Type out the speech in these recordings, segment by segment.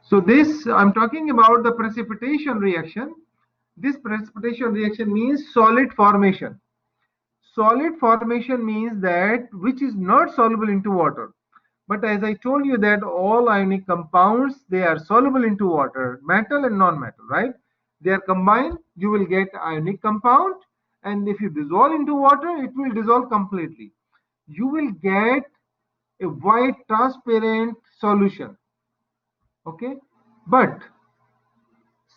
So this, I'm talking about the precipitation reaction. This precipitation reaction means solid formation. Solid formation means that which is not soluble into water. But as I told you that all ionic compounds, they are soluble into water, metal and non-metal, right? They are combined, you will get ionic compound, and if you dissolve into water, it will dissolve completely. You will get a white transparent solution. Okay, but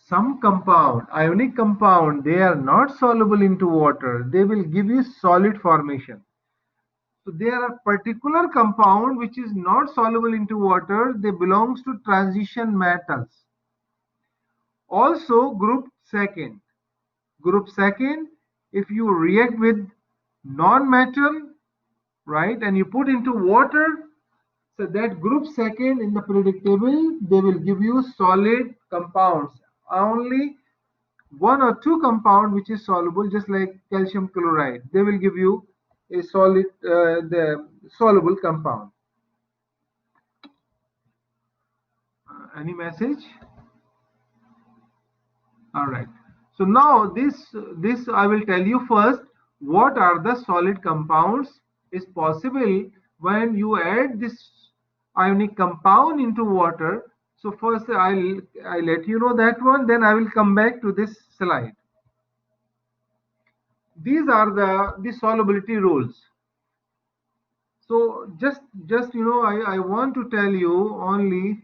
some compound, ionic compound, they are not soluble into water. They will give you solid formation. So there are particular compound which is not soluble into water. They belongs to transition metals. Also group second. Group second, if you react with non-metal, right, and you put into water, so that group second in the periodic table, they will give you solid compounds. Only one or two compound which is soluble, just like calcium chloride, they will give you a solid, the soluble compound. Any message? All right. So now this I will tell you first what are the solid compounds is possible when you add this ionic compound into water. So first I'll let you know that one, then I will come back to this slide. These are the solubility rules. So just you know, I want to tell you only.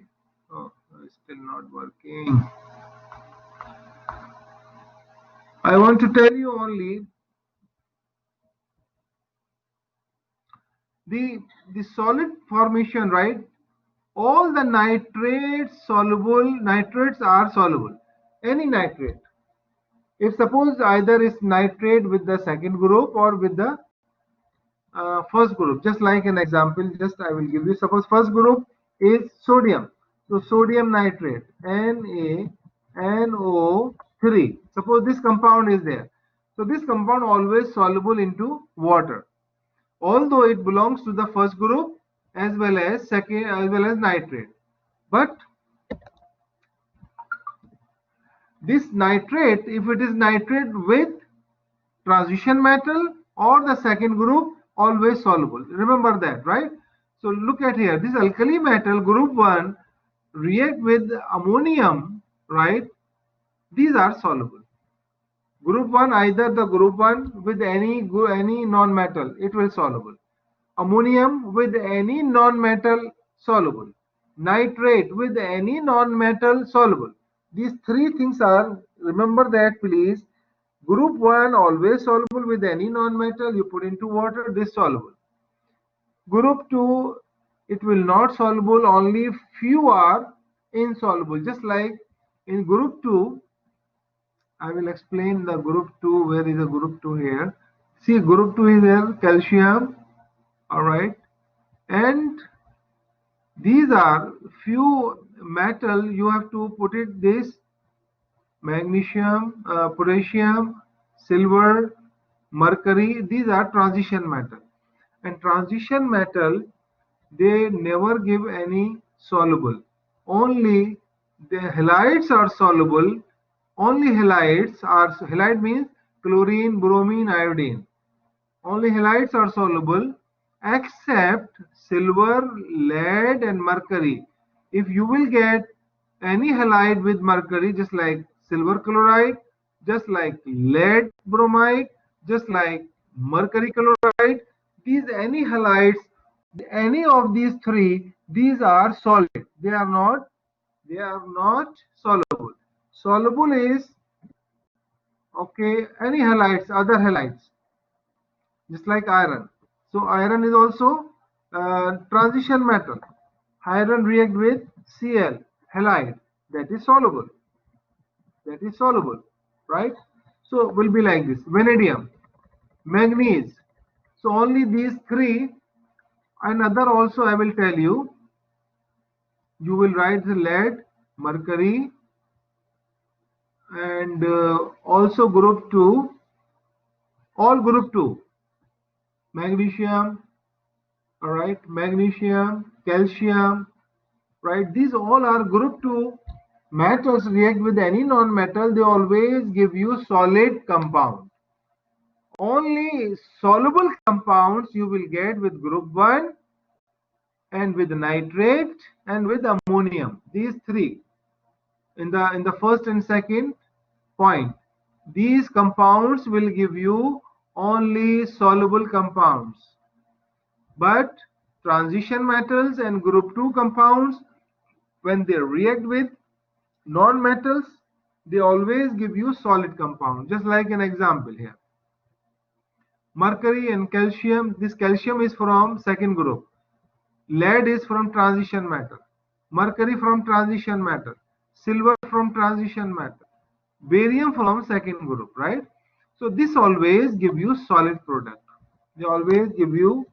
Oh, it's still not working. I want to tell you only the solid formation, right? All the nitrates are soluble. Any nitrate. If suppose either is nitrate with the second group or with the first group, just like an example, just I will give you. Suppose first group is sodium. So sodium nitrate, NaNO3. Suppose this compound is there. So this compound always soluble into water, although it belongs to the first group as well as second as well as nitrate. But this nitrate, if it is nitrate with transition metal or the second group, always soluble. Remember that, right? So look at here, this alkali metal group 1 react with ammonium, right? These are soluble. Group 1, either the group 1 with any non-metal, it will soluble. Ammonium with any non-metal, soluble. Nitrate with any non-metal, soluble. These three things are, remember that please. Group 1 always soluble with any non-metal, you put into water, this soluble. Group 2, it will not soluble, only few are insoluble. Just like in group 2, I will explain the group 2. Where is the group 2 here? See, group 2 is there, calcium, alright, and these are few metal, you have to put it this magnesium, potassium, silver, mercury. These are transition metal, and transition metal, they never give any soluble. Only the halides are soluble. Only halides are, halide means chlorine, bromine, iodine. Only halides are soluble except silver, lead and mercury. If you will get any halide with mercury, just like silver chloride, just like lead bromide, just like mercury chloride, these any halides, any of these three, these are solid. They are not soluble. Soluble is, okay, any halides, other halides, just like iron. So iron is also transition metal. Iron react with Cl, halide, that is soluble. That is soluble, right? So will be like this. Vanadium, manganese. So only these three. Another also I will tell you. You will write the lead, mercury, and also group 2. All group 2. Magnesium, all right, magnesium, calcium, right? These all are group 2 metals. React with any non-metal, they always give you solid compound. Only soluble compounds you will get with group 1 and with nitrate and with ammonium. These three in the first and second point. These compounds will give you only soluble compounds. But transition metals and group 2 compounds, when they react with non-metals, they always give you solid compound. Just like an example here. Mercury and calcium, this calcium is from second group. Lead is from transition metal. Mercury from transition metal. Silver from transition metal. Barium from second group, right? So this always give you solid product. They always give you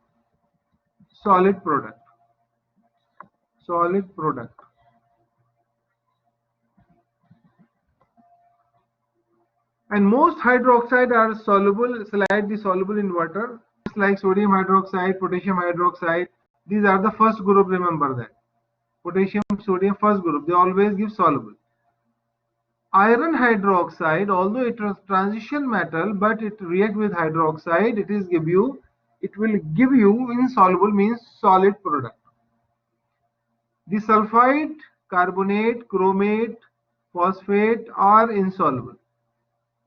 solid product. Solid product. And most hydroxide are soluble, slightly soluble in water, just like sodium hydroxide, potassium hydroxide. These are the first group, remember that. Potassium, sodium, first group, they always give soluble. Iron hydroxide, although it is transition metal, but it react with hydroxide, it will give you insoluble, means solid product. The sulfide, carbonate, chromate, phosphate are insoluble.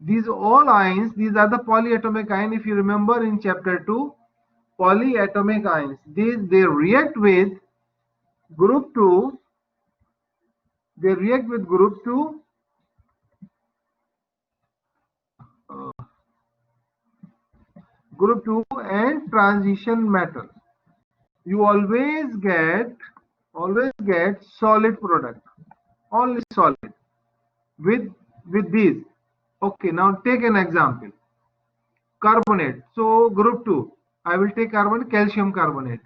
These all ions, these are the polyatomic ion. If you remember in chapter 2, polyatomic ions, they react with group 2, they react with group 2 and transition metal. You always get solid product, only solid with these. Okay, now take an example. Carbonate. So group 2, I will take carbonate, calcium carbonate,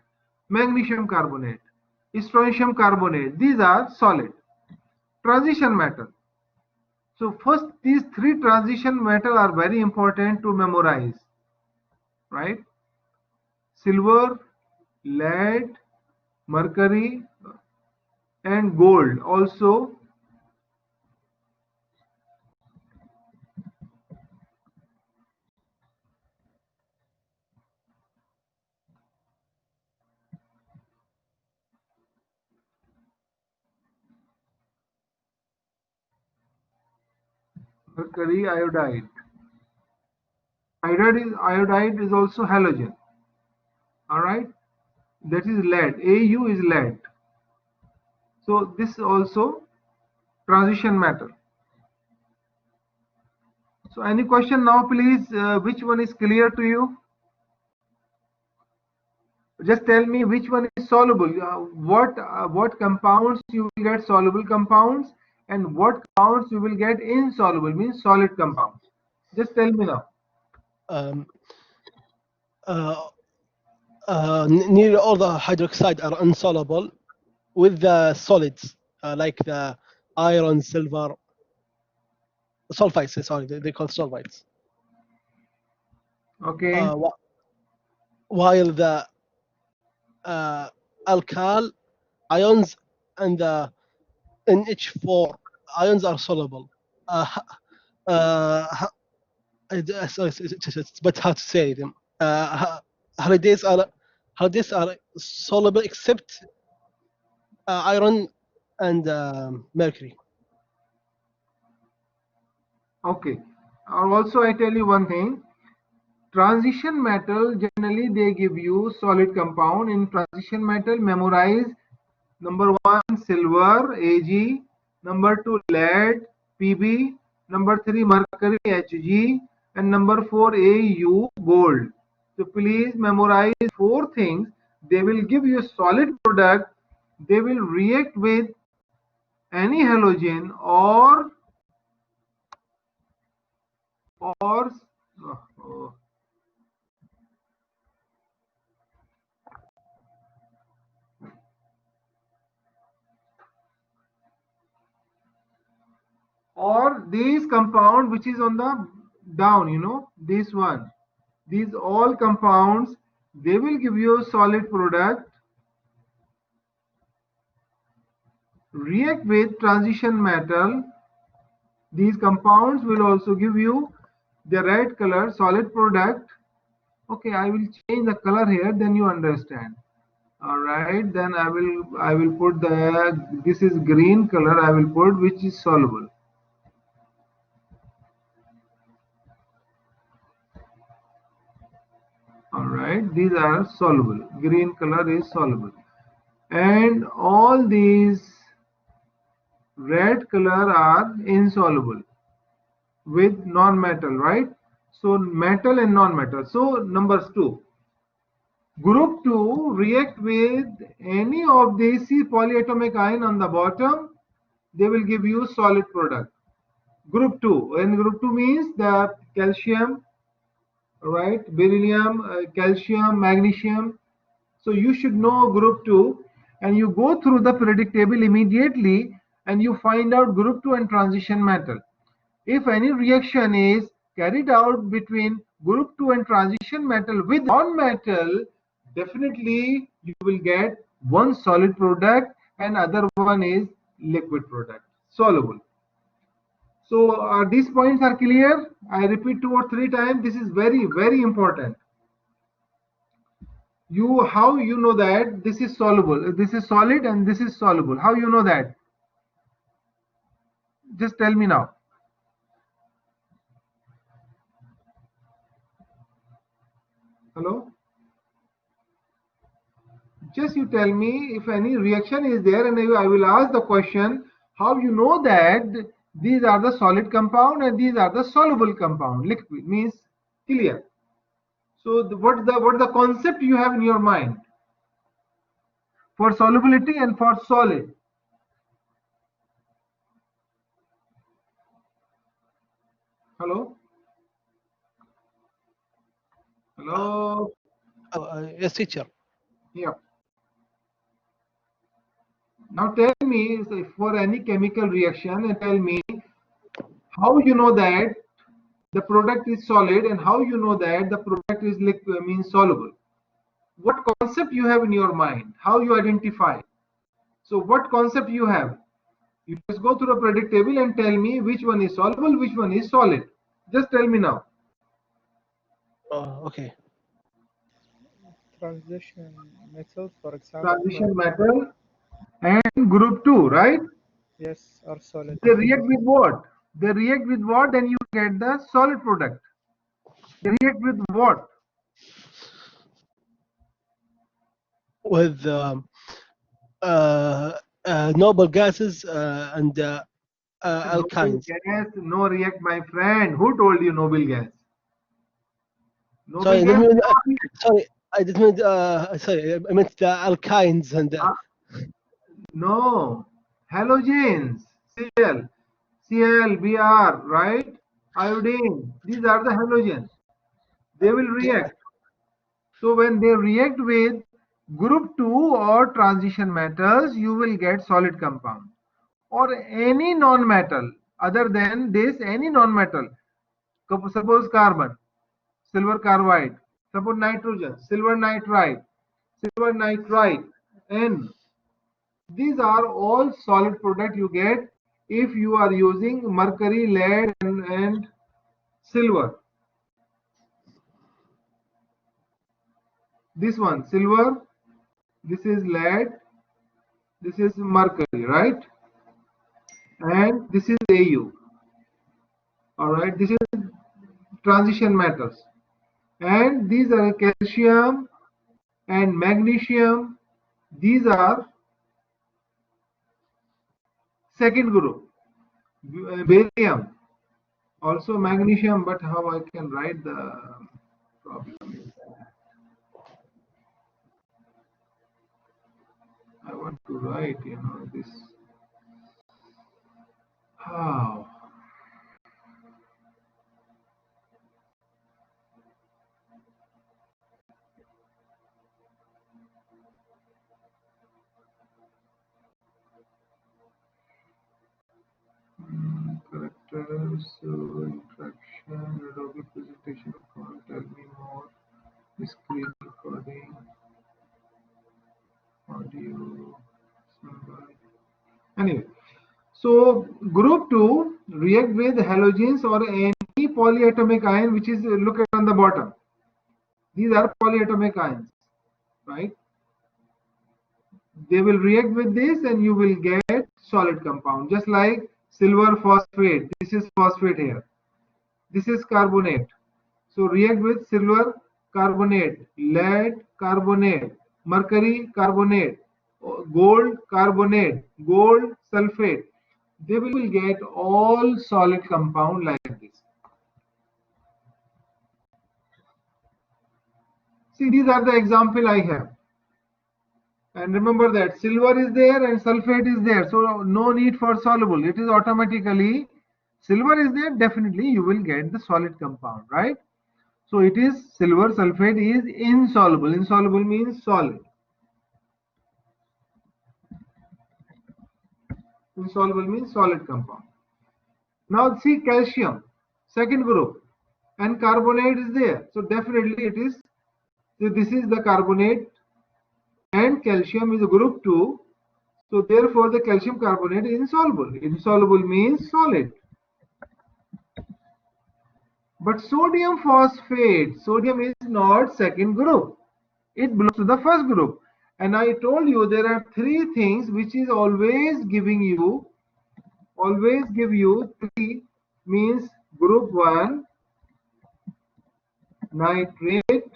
magnesium carbonate, strontium carbonate. These are solid. Transition metal. So first, these three transition metal are very important to memorize, right? Silver, lead, mercury, and gold also. Mercury iodide. Iodide is also halogen. All right, that is lead. Au is lead. So this also transition metal. So any question now, please? Which one is clear to you? Just tell me which one is soluble. What compounds you will get soluble compounds, and what compounds you will get insoluble, means solid compounds. Just tell me now. Nearly all the hydroxide are insoluble with the solids, like the iron, silver, sulfites. Sorry, they call sulfites. Okay. While the alkyl ions and the NH4 ions are soluble. It's but how to say them. Halides are soluble except iron and mercury. Okay. Also, I tell you one thing. Transition metal, generally they give you solid compound. In transition metal, memorize number 1 silver Ag, number 2 lead Pb, number 3 mercury Hg, and number 4 Au gold. So please memorize 4 things. They will give you a solid product. They will react with any halogen or this compound which is on the down, this one. These all compounds, they will give you a solid product. react with transition metal, these compounds will also give you the red color solid product. Okay, I will change the color here, then you understand. All right, then I will put this is green color, I will put, which is soluble. All right, these are soluble. Green color is soluble, and all these red color are insoluble with non-metal, right? So metal and non-metal. So numbers 2. Group 2 react with any of these polyatomic ion on the bottom, they will give you solid product. Group 2, and group 2 means the calcium, right? Beryllium, calcium, magnesium. So you should know group 2, and you go through the periodic table immediately and you find out group 2 and transition metal. If any reaction is carried out between group 2 and transition metal with non-metal, definitely you will get one solid product and other one is liquid product, soluble. So these points are clear. I repeat 2 or 3 times. This is very, very important. How you know that this is soluble, this is solid and this is soluble? How you know that? Just tell me now. Hello? Just you tell me if any reaction is there, and I will ask the question, how you know that these are the solid compound and these are the soluble compound? Liquid means clear. So what the concept you have in your mind for solubility and for solid? Hello? Hello? Yes, teacher. Yeah. Now tell me, so for any chemical reaction, and tell me how you know that the product is solid and how you know that the product is liquid, means soluble. What concept you have in your mind? How you identify? So what concept you have? You just go through a periodic table and tell me which one is soluble, which one is solid. Just tell me now. Okay. Transition metal, for example. Transition metal and group 2, right? Yes, are solid. They react with what? They react with what? Then you get the solid product. They react with what? With noble gases and Noble alkynes. gas, no react, my friend. Who told you noble gas? Noble Sorry, gas, no react. sorry, I didn't mean. Sorry, I meant the alkynes and. No, halogens, Cl, Cl, Br, right? Iodine, these are the halogens. They will react. So when they react with group 2 or transition metals, you will get solid compound. Or any non-metal other than this, any non-metal. Suppose carbon, silver carbide, suppose nitrogen, silver nitride, and these are all solid product you get if you are using mercury, lead, and silver. This one, silver, this is lead, this is mercury, right? And this is Au. All right, this is transition metals. And these are calcium and magnesium. These are second group. Barium, also magnesium, but how I can write the problem is I want to write, this. How? Characters, interaction, Adobe presentation, tell me more. Screen recording, audio, symbol. Anyway. So group 2 react with halogens or any polyatomic ion, which is, look at on the bottom. These are polyatomic ions, right? They will react with this and you will get solid compound, just like silver phosphate. This is phosphate here. This is carbonate. So react with silver carbonate, lead carbonate, mercury carbonate, gold carbonate, gold sulfate. They will get all solid compound like this. See, these are the example I have. And remember that silver is there and sulfate is there. So no need for soluble. It is automatically, silver is there, definitely you will get the solid compound, right? So it is silver sulfate is insoluble. Insoluble means solid. Insoluble means solid compound. Now see calcium, second group, and carbonate is there. So definitely it is, so this is the carbonate and calcium is a group 2. So therefore the calcium carbonate is insoluble. Insoluble means solid. But sodium phosphate, sodium is not second group. It belongs to the first group. And I told you there are three things which is always giving you, always give you three, means group 1, nitrate,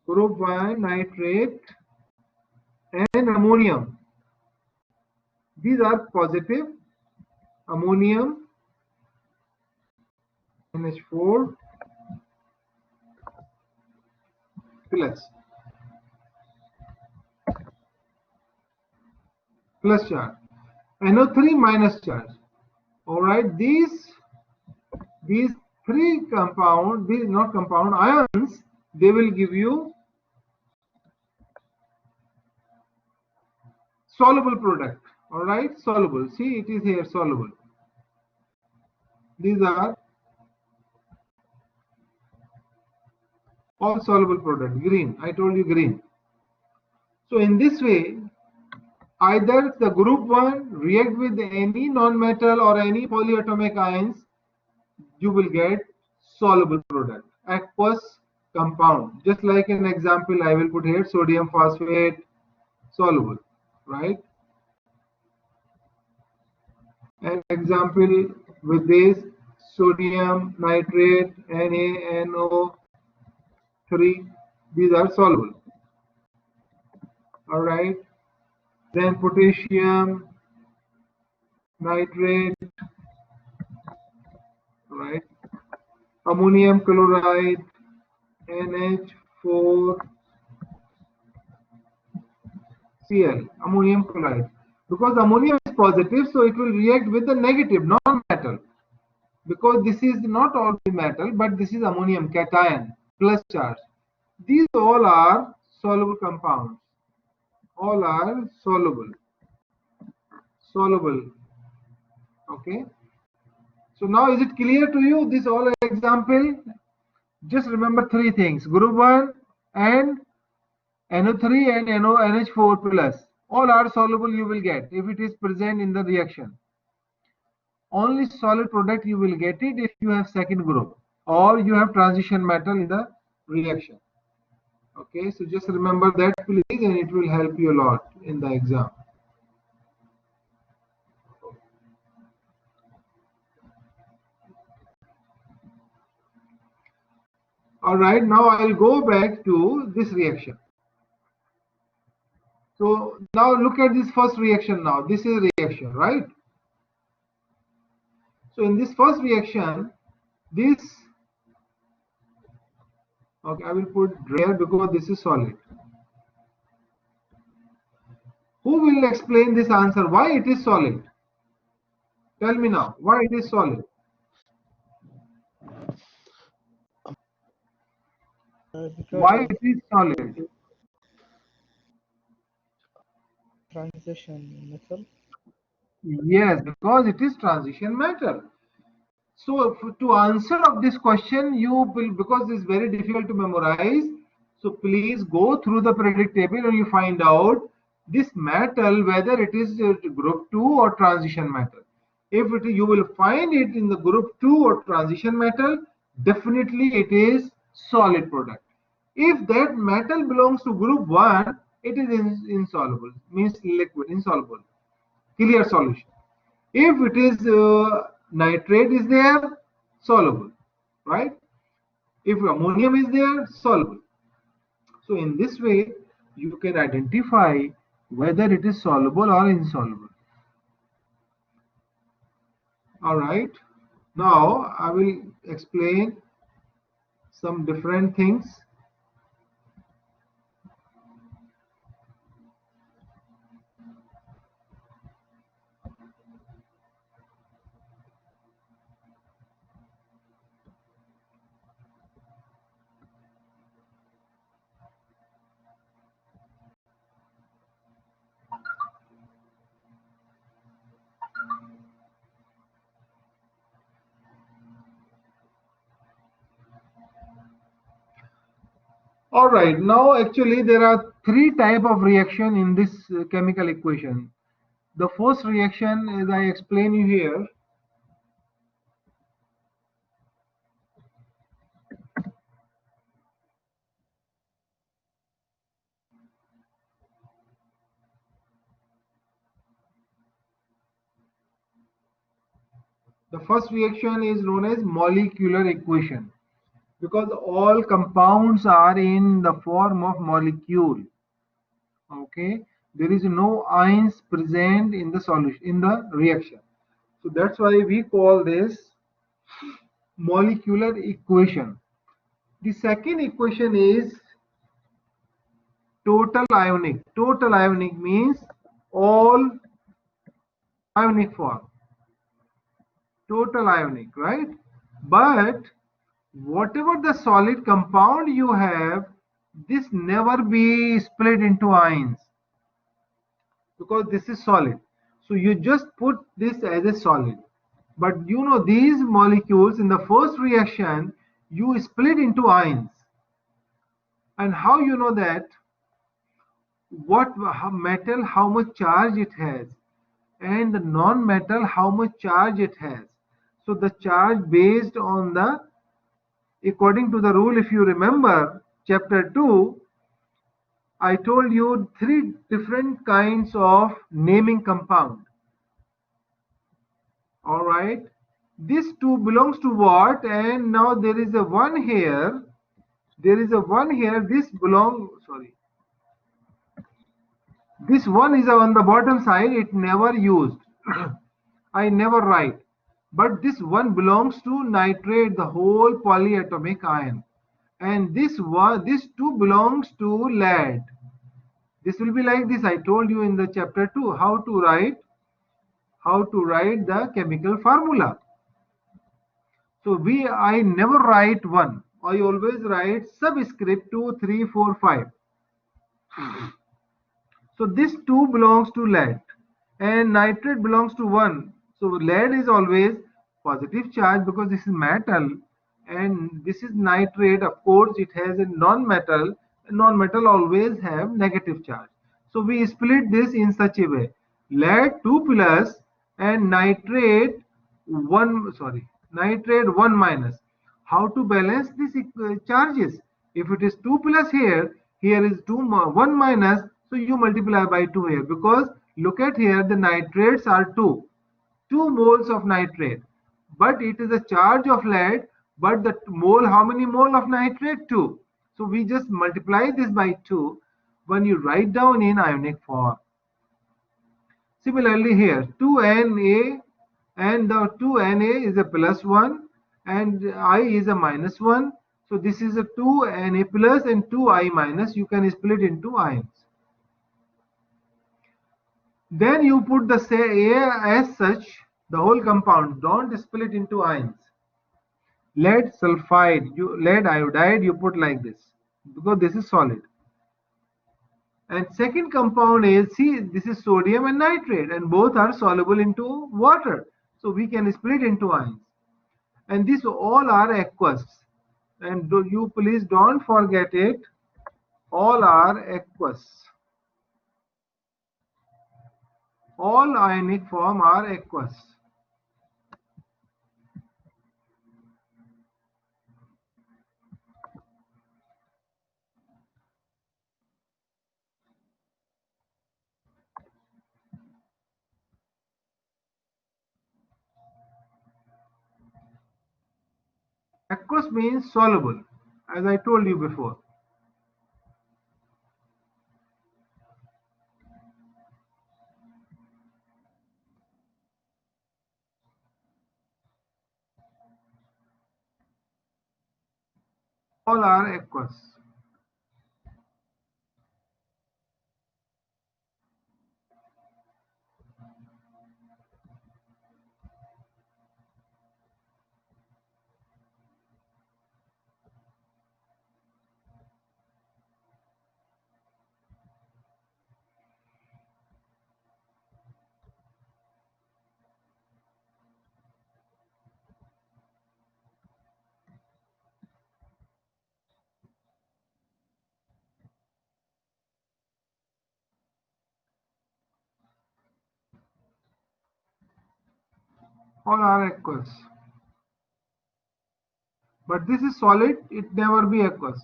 group 1, nitrate, and ammonium. These are positive, ammonium, NH4 plus charge, NO3 minus charge. All right, these three compound, these not compound ions, they will give you soluble product. All right, soluble. See, it is here soluble. These are all soluble product. Green. I told you green. So in this way, either the group 1 react with any non-metal or any polyatomic ions, you will get soluble product, aqueous compound. Just like an example I will put here, sodium phosphate, soluble, right? An example with this, sodium nitrate, NaNO3, these are soluble. All right. Then potassium nitrate, right? Ammonium chloride, NH4Cl, ammonium chloride. Because ammonium is positive, so it will react with the negative, non-metal. Because this is not all metal, but this is ammonium cation plus charge. These all are soluble compounds. All are soluble. Soluble. Okay. So now is it clear to you this all example? Just remember three things. Group 1 and NO3 and NH4 plus. All are soluble you will get if it is present in the reaction. Only solid product you will get it if you have second group or you have transition metal in the reaction. Okay, so just remember that please, and it will help you a lot in the exam. All right, now I'll go back to this reaction. So now look at this first reaction now. This is reaction, right? So in this first reaction, this, okay, I will put here because this is solid. Who will explain this answer? Why it is solid? Tell me now, why it is solid? Why it is solid? Transition metal. Yes, because it is transition metal. So to answer of this question, you will, because it's very difficult to memorize, so please go through the periodic table and you find out this metal whether it is group 2 or transition metal. If it, you will find it in the group 2 or transition metal, definitely it is solid product. If that metal belongs to group 1, it is insoluble, means liquid, insoluble, clear solution. If it is nitrate is there, soluble, right? If ammonium is there, soluble. So in this way, you can identify whether it is soluble or insoluble. All right. Now I will explain some different things. All right. Now actually there are three type of reaction in this chemical equation. The first reaction, as I explain you here, the first reaction is known as molecular equation, because all compounds are in the form of molecule. Okay, there is no ions present in the solution, in the reaction. So that's why we call this molecular equation. The second equation is total ionic. Total ionic means all ionic form. Total ionic, right? But whatever the solid compound you have, this never be split into ions, because this is solid. So you just put this as a solid. But you know, these molecules in the first reaction, you split into ions. And how you know that? What metal, how much charge it has, and the non-metal, how much charge it has. So the charge based on the, according to the rule, if you remember, chapter 2, I told you three different kinds of naming compound. All right. This 2 belongs to what? And now there is a 1 here. There is a 1 here. This belong, sorry. This 1 is on the bottom side. It never used. I never write. But this 1 belongs to nitrate, the whole polyatomic ion. And this 2 belongs to lead. This will be like this. I told you in the chapter 2 how to write the chemical formula. So I never write 1. I always write subscript 2, 3, 4, 5. So this 2 belongs to lead and nitrate belongs to 1. So lead is always positive charge because this is metal, and this is nitrate. Of course, it has a non-metal. Non-metal always have negative charge. So we split this in such a way: lead 2 plus and nitrate 1. Sorry, nitrate 1 minus. How to balance these charges? If it is 2 plus here, here is 1 minus, so you multiply by 2 here, because look at here, the nitrates are 2 moles of nitrate, but it is a charge of lead, but the mole, how many mole of nitrate? 2. So we just multiply this by 2 when you write down in ionic form. Similarly here, 2Na, and the 2Na is a plus 1 and I is a minus 1. So this is a 2Na plus and 2I minus. You can split into ions. Then you put the A as such, the whole compound. Don't split into ions. Lead sulfide, lead iodide, you put like this, because this is solid. And second compound is, see, this is sodium and nitrate, and both are soluble into water. So we can split into ions. and these all are aqueous. And you please don't forget it, all are aqueous. All ionic form are aqueous. Aqueous means soluble, as I told you before. All are aqueous. All are aqueous. But this is solid, it never be aqueous.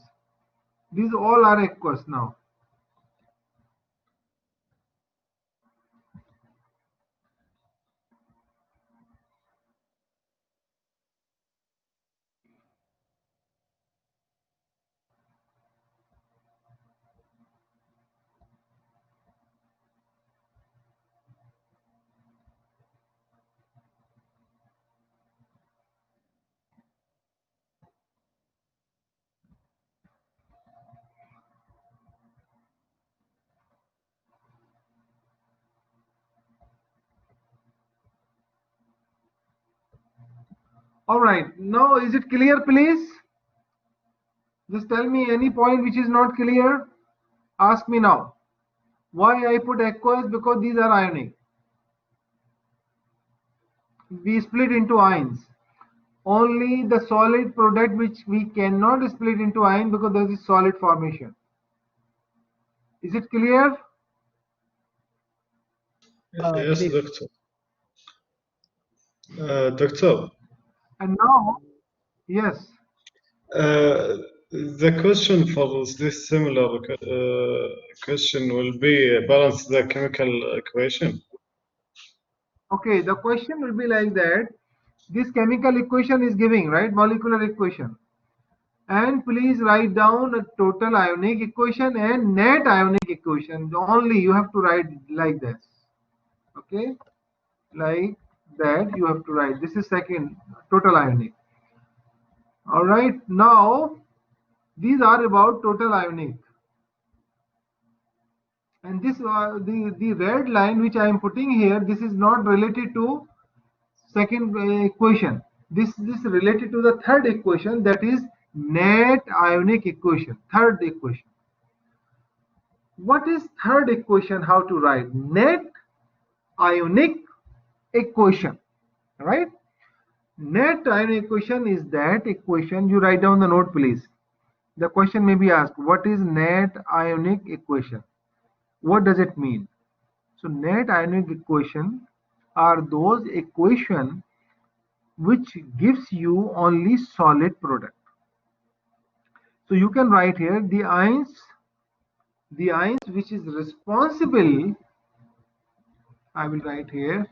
These all are aqueous now. All right, now is it clear, please? Just tell me any point which is not clear. Ask me now. Why I put aqueous? Because these are ionic. We split into ions. Only the solid product which we cannot split into ion because there is solid formation. Is it clear? Yes, Clear. doctor. Doctor, And now, yes. the question for this similar question will be balance the chemical equation. Okay, the question will be like that. This chemical equation is giving, right? Molecular equation. And please write down a total ionic equation and net ionic equation. Only you have to write like this. Okay? Like that you have to write. This is second total ionic. All right. Now, these are about total ionic. And this the red line which I am putting here, this is not related to second equation. This is related to the third equation, that is net ionic equation. Third equation. What is third equation? How to write? Net ionic equation. Right? Net ionic equation is that equation. You write down the note, please. The question may be asked, what is net ionic equation? What does it mean? So net ionic equation are those equation which gives you only solid product. So you can write here the ions which is responsible, I will write here,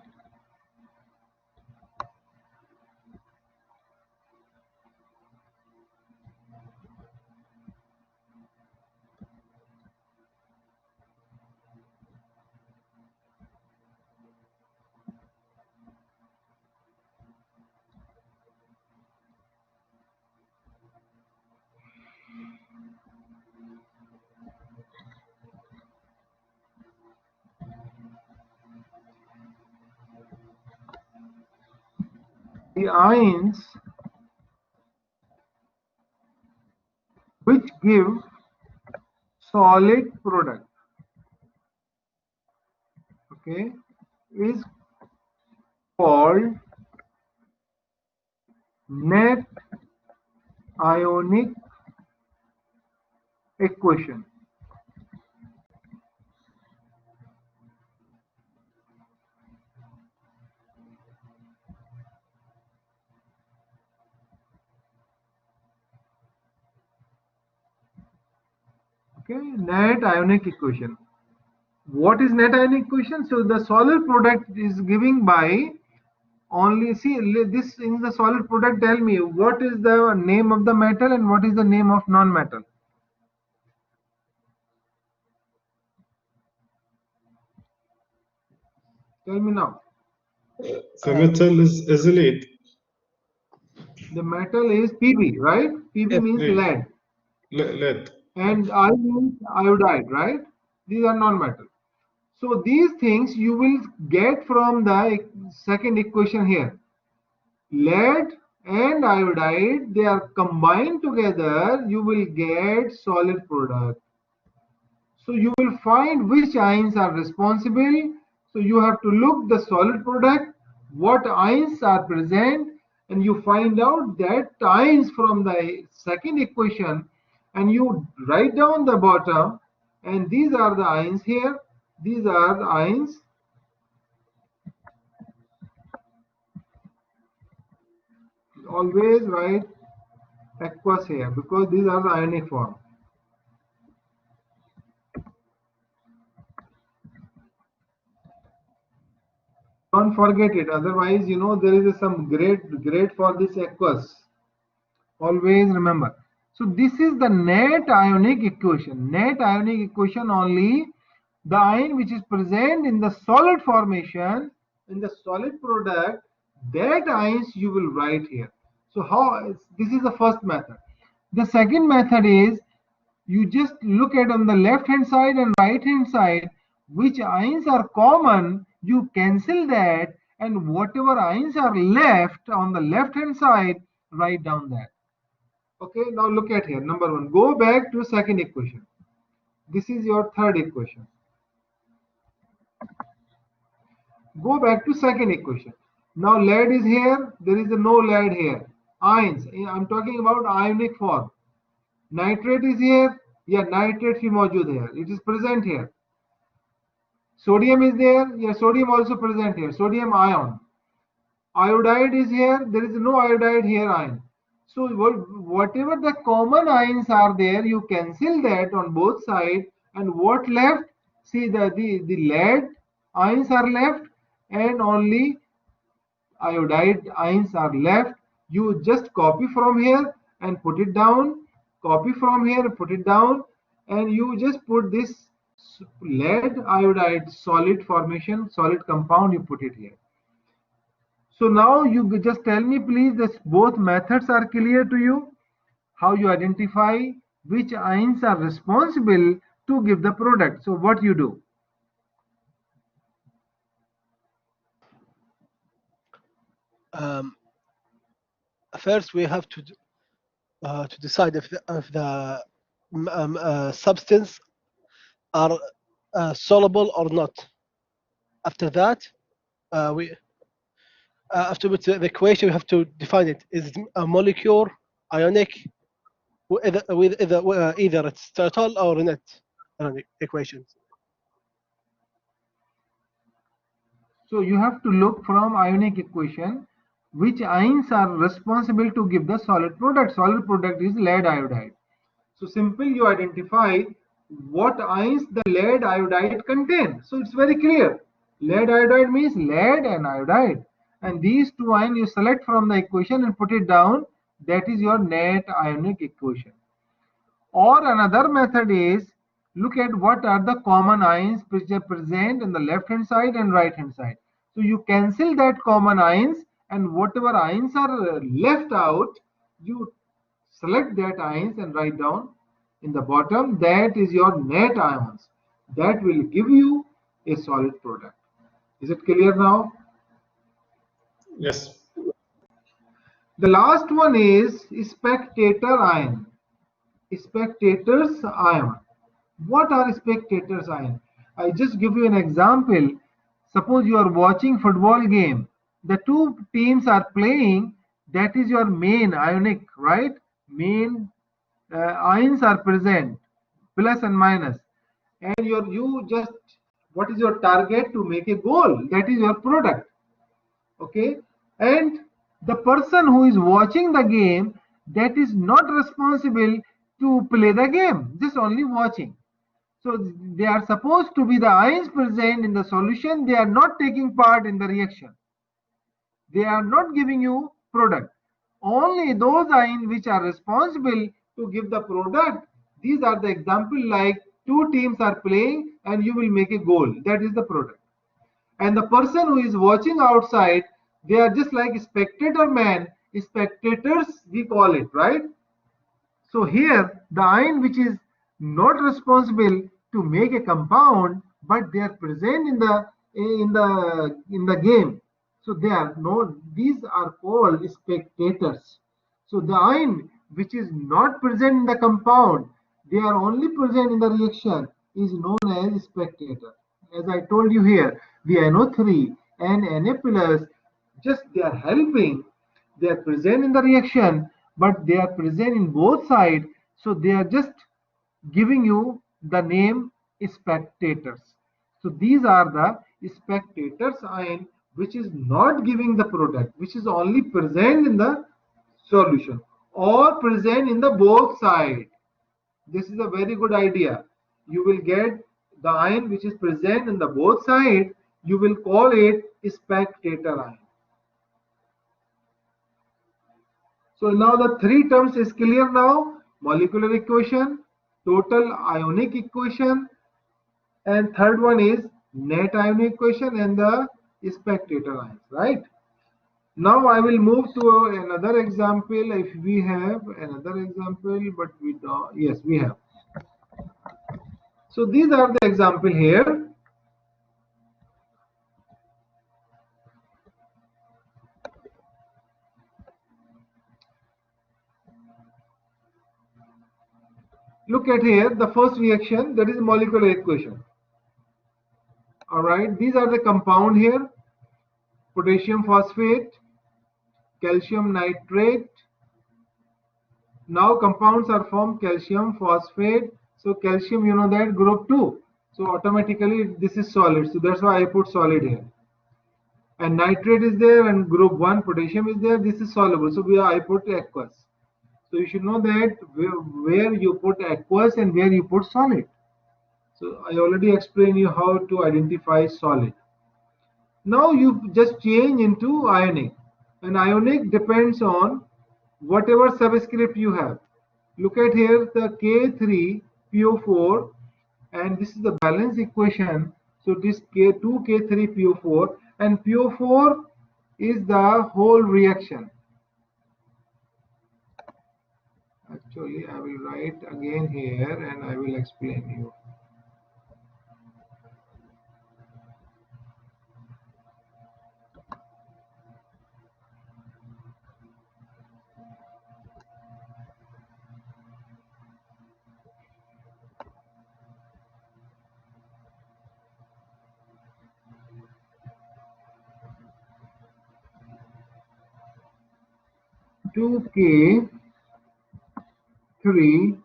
the ions which give solid product, okay, is called net ionic equation. Okay, net ionic equation. What is net ionic equation? So the solid product is giving by only, see this in the solid product, tell me what is the name of the metal and what is the name of non-metal. Tell me now. The metal is lead. The metal is Pb, right? Pb Yes. means Lead. lead, Lead. and I means iodide, right? These are non-metal. So these things you will get from the second equation here. Lead and iodide, they are combined together, you will get solid product. So you will find which ions are responsible. So you have to look the solid product, what ions are present, and you find out that ions from the second equation, and you write down the bottom, and these are the ions here. These are the ions. Always write aqueous here because these are the ionic form. Don't forget it, otherwise you know there is some grade for this aqueous. Always remember. So this is the net ionic equation. Net ionic equation, only the ion which is present in the solid formation, in the solid product, that ions you will write here. So how, this is the first method. The second method is you just look at on the left hand side and right hand side which ions are common, you cancel that, and whatever ions are left on the left hand side, write down that. Okay, now look at here. Number one, go back to second equation. This is your third equation. Go back to second equation. Now lead is here, there is no lead here. Ions, I'm talking about ionic form. Nitrate is here, yeah, nitrate is मौजूद here, it is present here. Sodium is there, yeah, sodium also present here, sodium ion. Iodide is here, there is no iodide here ion. So whatever the common ions are there, you cancel that on both sides, and what left? See the lead ions are left, and only iodide ions are left. You just copy from here and put it down, copy from here and put it down, and you just put this lead iodide solid formation, solid compound, you put it here. So now you just tell me please, that both methods are clear to you, how you identify which ions are responsible to give the product. So what you do? First, we have to decide if the substance are soluble or not. After that, after the equation, we have to define it. Is it a molecule, ionic, either it's total or net ionic equations. So you have to look from ionic equation which ions are responsible to give the solid product. Solid product is lead iodide. So simple, you identify what ions the lead iodide contain. So it's very clear. Lead iodide means lead and iodide. And these two ions you select from the equation and put it down. That is your net ionic equation. Or another method is, look at what are the common ions which are present on the left hand side and right hand side. So you cancel that common ions, and whatever ions are left out, you select that ions and write down in the bottom. That is your net ions. That will give you a solid product. Is it clear now? Yes. The last one is spectator ion. Spectators ion. What are spectators ion? I just give you an example. Suppose you are watching football game. The two teams are playing. that is your main ionic, right? Main ions are present, plus and minus, and you just, what is your target? To make a goal, that is your product. Okay, and the person who is watching the game, that is not responsible to play the game, just only watching. So they are supposed to be the ions present in the solution, they are not taking part in the reaction, they are not giving you product. Only those ions which are responsible to give the product, these are the example, like two teams are playing and you will make a goal, that is the product. And the person who is watching outside, they are just like spectator man, spectators we call it, right? So here the ion which is not responsible to make a compound, but they are present in the game, so they are no, these are called spectators. So the ion which is not present in the compound, they are only present in the reaction, is known as spectator. As I told you here, the NO3 and Na plus, just they are helping, they are present in the reaction, but they are present in both sides, so they are just giving you the name spectators. So these are the spectators ion which is not giving the product, which is only present in the solution or present in the both side. This is a very good idea. You will get the ion which is present in the both side, you will call it spectator ion. So now the three terms is clear now: molecular equation, total ionic equation, and third one is net ionic equation and the spectator ions, right? Now I will move to another example. If we have another example, but we don't, yes, we have. So these are the example here. Look at here, the first reaction, that is molecular equation. All right, these are the compound here: potassium phosphate, calcium nitrate. Now compounds are formed: calcium phosphate. So calcium, you know that, group 2. So automatically this is solid. So that's why I put solid here. And nitrate is there, and group 1 potassium is there. This is soluble. So I put aqueous. So you should know that where you put aqueous and where you put solid. So I already explained you how to identify solid. Now you just change into ionic. And ionic depends on whatever subscript you have. Look at here, the K3PO4, and this is the balance equation. So this K2K3PO4, and PO4 is the whole reaction. Actually, I will write again here and I will explain you. Two K 3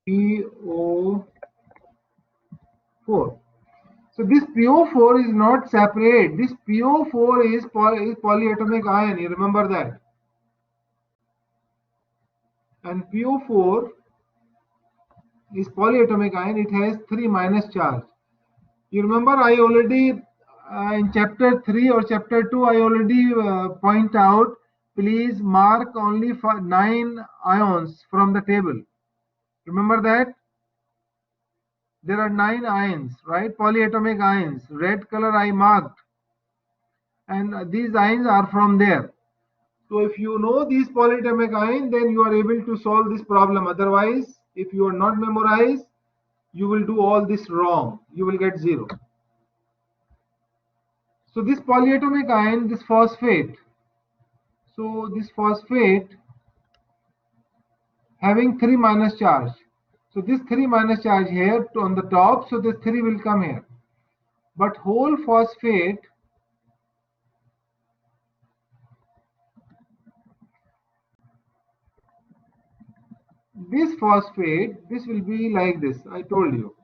PO4. So this PO4 is not separate. This PO4 is polyatomic ion. You remember that. And PO4 is polyatomic ion. It has 3 minus charge. You remember I already in chapter 3 or chapter 2 I already point out, please mark only for 9 ions from the table. Remember that? There are 9 ions, right? Polyatomic ions. Red color I marked. And these ions are from there. So if you know these polyatomic ions, then you are able to solve this problem. Otherwise, if you are not memorized, you will do all this wrong. You will get 0. So this polyatomic ion, this phosphate. So this phosphate having 3 minus charge. So this 3 minus charge here on the top, so this 3 will come here. But whole phosphate, this phosphate, this will be like this, I told you.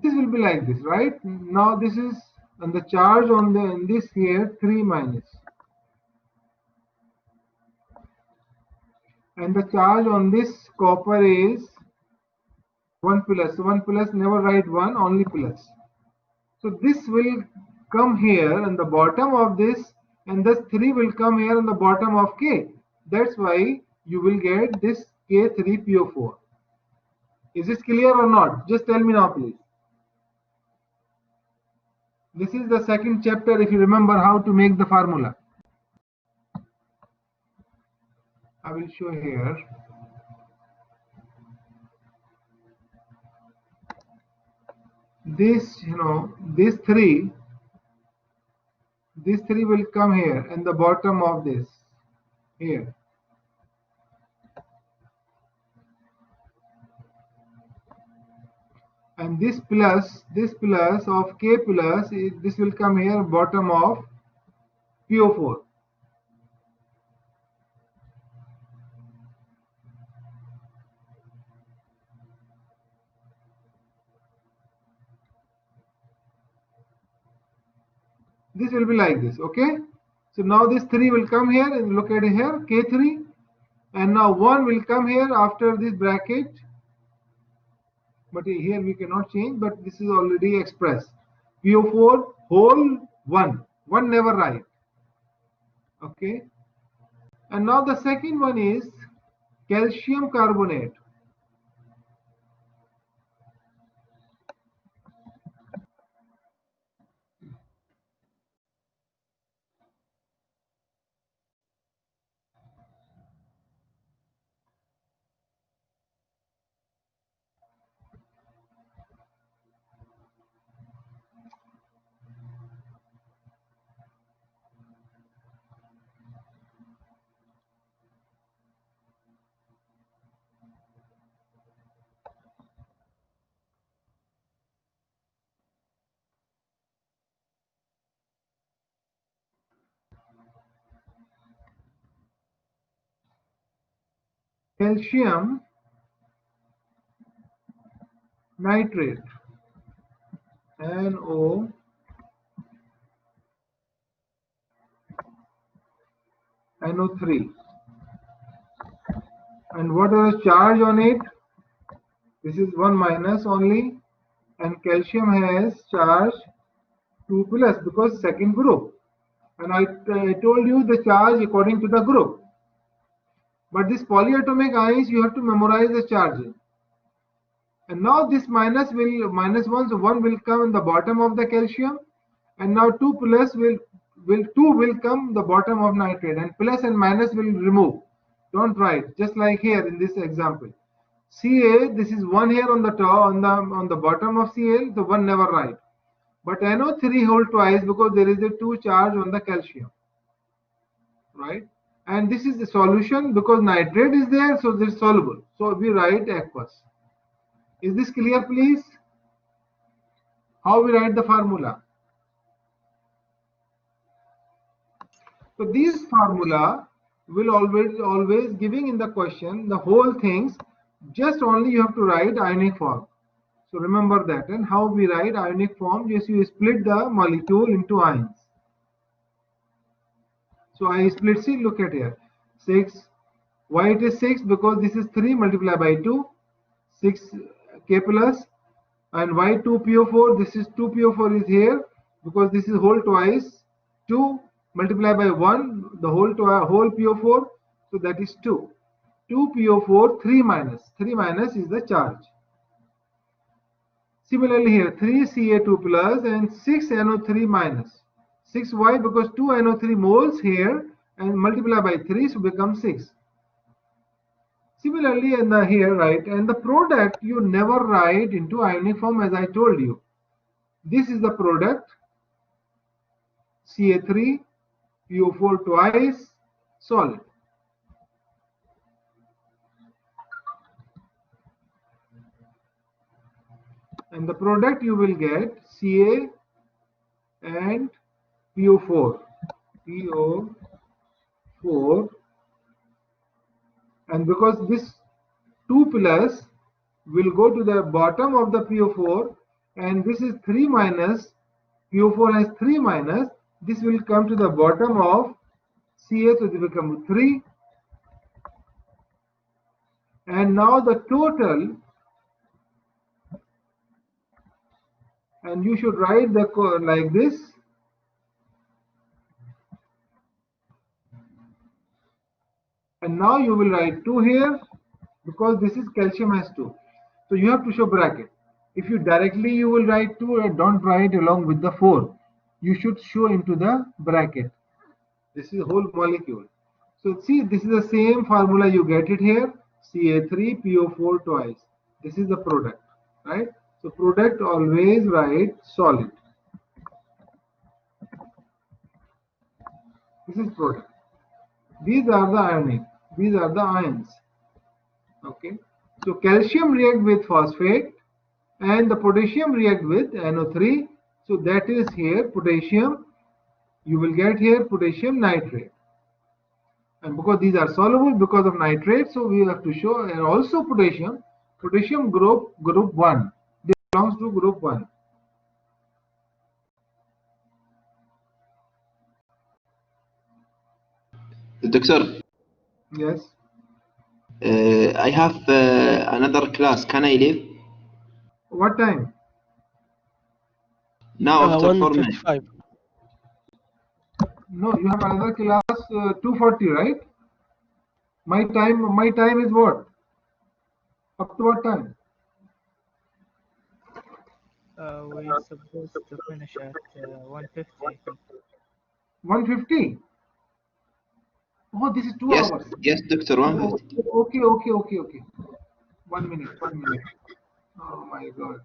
This will be like this, right? Now this is, and the charge on the in this here 3 minus, and the charge on this copper is 1 plus. 1 plus, never write 1, only plus. So this will come here on the bottom of this, and this 3 will come here on the bottom of K. That's why you will get this K3PO4. Is this clear or not? Just tell me now, please. This is the second chapter, if you remember how to make the formula. I will show here. This, this 3 will come here in the bottom of this here. And this plus of K plus, this will come here bottom of PO4. This will be like this, okay? So now this 3 will come here, and look at it here, K3, and now 1 will come here after this bracket, but here we cannot change, but this is already expressed. PO4 whole 1 never write, okay? And now the second one is calcium carbonate. Calcium nitrate, NO, NO3. And what is the charge on it? This is 1 minus only, and calcium has charge 2 plus because second group. And I told you the charge according to the group. But this polyatomic ions, you have to memorize the charge. And now this minus 1, so 1 will come in the bottom of the calcium, and now 2 plus will come the bottom of nitrate, and plus and minus will remove. Don't write, just like here in this example. Ca, this is 1 here on the top, on the bottom of Cl, so 1 never write. But NO3 whole twice because there is a 2 charge on the calcium, right? And this is the solution because nitrate is there, so this is soluble. So we write aqueous. Is this clear, please? How we write the formula? So this formula will always giving in the question the whole things. Just only you have to write ionic form. So remember that. And how we write ionic form? Yes, you split the molecule into ions. So I split, see, look at here, 6. Why it is 6? Because this is 3 multiplied by 2, 6 K plus, and why 2PO4? This is 2PO4 is here because this is whole twice, 2 multiplied by 1, the whole PO4, so that is 2. 2PO4, 3 minus. 3 minus is the charge. Similarly here, 3Ca2 plus and 6NO3 minus. 6 why? Because 2 NO3 moles here and multiply by 3, so become 6. Similarly, in the here, right, and the product you never write into ionic form, as I told you. This is the product, Ca3, PO4 twice, solid. And the product you will get Ca and PO4. PO4. And because this 2 plus will go to the bottom of the PO4, and this is 3 minus, PO4 has 3 minus, this will come to the bottom of Ca, so it will become 3. And now the total, and you should write the like this. And now you will write 2 here, because this is calcium has 2. So you have to show bracket. If you directly you will write 2, don't write along with the 4. You should show into the bracket. This is whole molecule. So see, this is the same formula you get it here. Ca3 PO4 twice. This is the product, right? So product always write solid. This is product. These are the ionic. These are the ions. Okay. So calcium react with phosphate and the potassium react with NO3. So that is here potassium. You will get here potassium nitrate. And because these are soluble because of nitrate, so we have to show, and also potassium group 1. This belongs to group 1. Doctor, Yes. I have another class. Can I leave? What time? Now after 4 minutes. 1:55. No, you have another class 2:40, right? My time is what? Up to what time? We're supposed to finish at 1:50, I think. 1:50. Oh, this is 2 Yes, hours. yes, Doctor. 1:50. Okay. 1 minute. Oh my God.